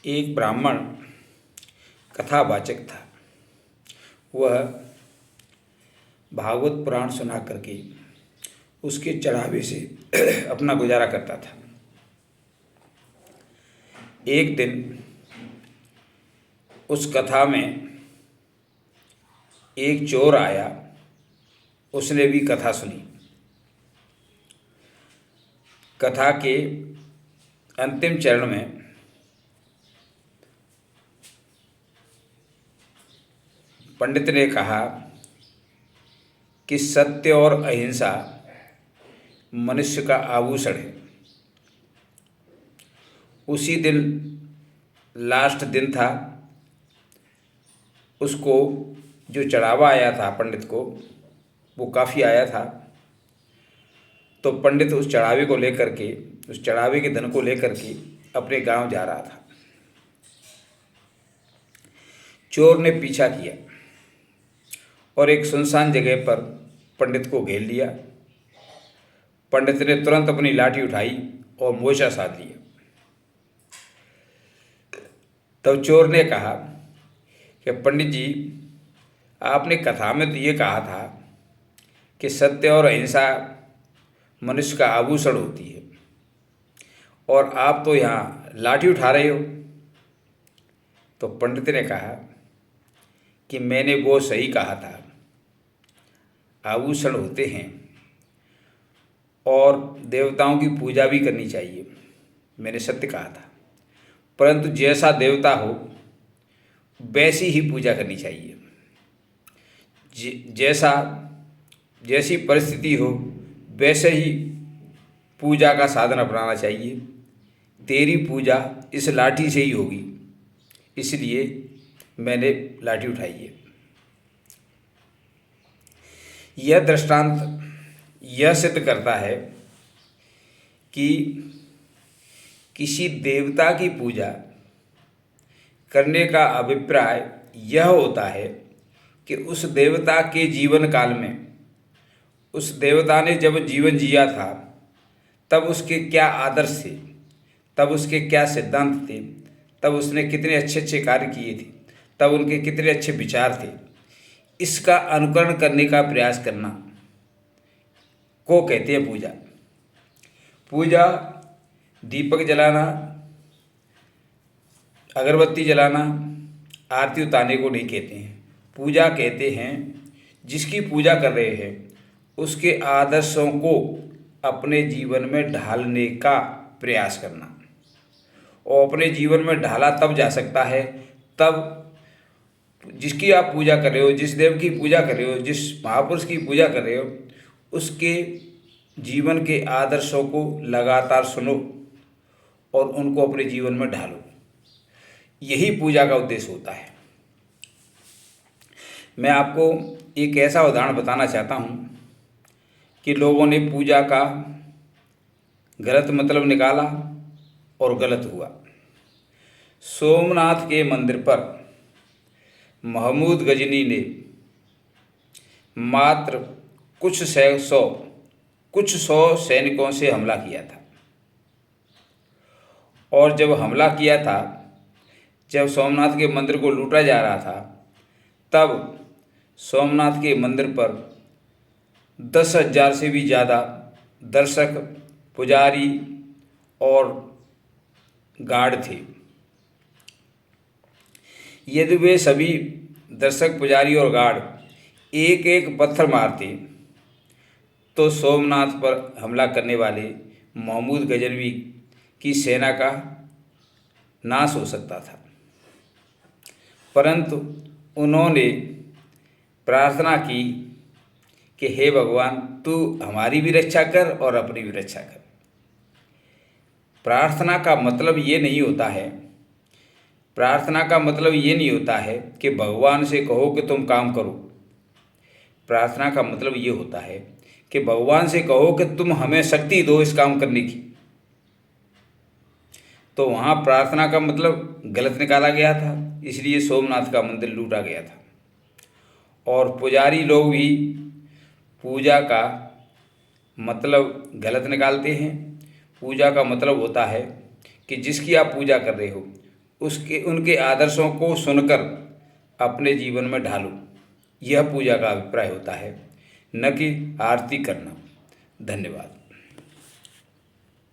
एक ब्राह्मण कथावाचक था। वह भागवत पुराण सुना करके उसके चढ़ावे से अपना गुजारा करता था। एक दिन उस कथा में एक चोर आया, उसने भी कथा सुनी। कथा के अंतिम चरण में पंडित ने कहा कि सत्य और अहिंसा मनुष्य का आभूषण है। उसी दिन लास्ट दिन था। उसको जो चढ़ावा आया था पंडित को, वो काफ़ी आया था। तो पंडित उस चढ़ावे को लेकर के, उस चढ़ावे के धन को लेकर के अपने गांव जा रहा था। चोर ने पीछा किया और एक सुनसान जगह पर पंडित को घेर लिया। पंडित ने तुरंत अपनी लाठी उठाई और मोर्चा साध लिया। तब चोर ने कहा कि पंडित जी, आपने कथा में तो ये कहा था कि सत्य और अहिंसा मनुष्य का आभूषण होती है, और आप तो यहाँ लाठी उठा रहे हो। तो पंडित ने कहा कि मैंने वो सही कहा था, आभूषण होते हैं और देवताओं की पूजा भी करनी चाहिए, मैंने सत्य कहा था। परंतु जैसा देवता हो वैसी ही पूजा करनी चाहिए। जैसी परिस्थिति हो वैसे ही पूजा का साधन अपनाना चाहिए। तेरी पूजा इस लाठी से ही होगी, इसलिए मैंने लाठी उठाई है। यह दृष्टांत यह सिद्ध करता है कि किसी देवता की पूजा करने का अभिप्राय यह होता है कि उस देवता के जीवन काल में, उस देवता ने जब जीवन जिया था तब उसके क्या आदर्श थे, तब उसके क्या सिद्धांत थे, तब उसने कितने अच्छे अच्छे कार्य किए थे, तब उनके कितने अच्छे विचार थे। इसका अनुकरण करने का प्रयास करना को कहते हैं पूजा। पूजा दीपक जलाना, अगरबत्ती जलाना, आरती उतारने को नहीं कहते हैं। पूजा कहते हैं जिसकी पूजा कर रहे हैं उसके आदर्शों को अपने जीवन में ढालने का प्रयास करना। और अपने जीवन में ढाला तब जा सकता है तब जिसकी आप पूजा कर रहे हो, जिस देव की पूजा कर रहे हो, जिस महापुरुष की पूजा कर रहे हो, उसके जीवन के आदर्शों को लगातार सुनो और उनको अपने जीवन में ढालो। यही पूजा का उद्देश्य होता है। मैं आपको एक ऐसा उदाहरण बताना चाहता हूँ कि लोगों ने पूजा का गलत मतलब निकाला और गलत हुआ। सोमनाथ के मंदिर पर महमूद गजनी ने मात्र कुछ सौ सैनिकों से हमला किया था। और जब हमला किया था, जब सोमनाथ के मंदिर को लूटा जा रहा था, तब सोमनाथ के मंदिर पर 10,000 से भी ज़्यादा दर्शक, पुजारी और गार्ड थे। यदि वे सभी दर्शक, पुजारी और गार्ड एक एक पत्थर मारते तो सोमनाथ पर हमला करने वाले महमूद गजनवी की सेना का नाश हो सकता था। परंतु उन्होंने प्रार्थना की कि हे भगवान, तू हमारी भी रक्षा कर और अपनी भी रक्षा कर। प्रार्थना का मतलब ये नहीं होता है, प्रार्थना का मतलब ये नहीं होता है कि भगवान से कहो कि तुम काम करो। प्रार्थना का मतलब ये होता है कि भगवान से कहो कि तुम हमें शक्ति दो इस काम करने की। तो वहाँ प्रार्थना का मतलब गलत निकाला गया था, इसलिए सोमनाथ का मंदिर लूटा गया था। और पुजारी लोग भी पूजा का मतलब गलत निकालते हैं। पूजा का मतलब होता है कि जिसकी आप पूजा कर रहे हो उसके उनके आदर्शों को सुनकर अपने जीवन में ढालूं। यह पूजा का अभिप्राय होता है, न कि आरती करना। धन्यवाद।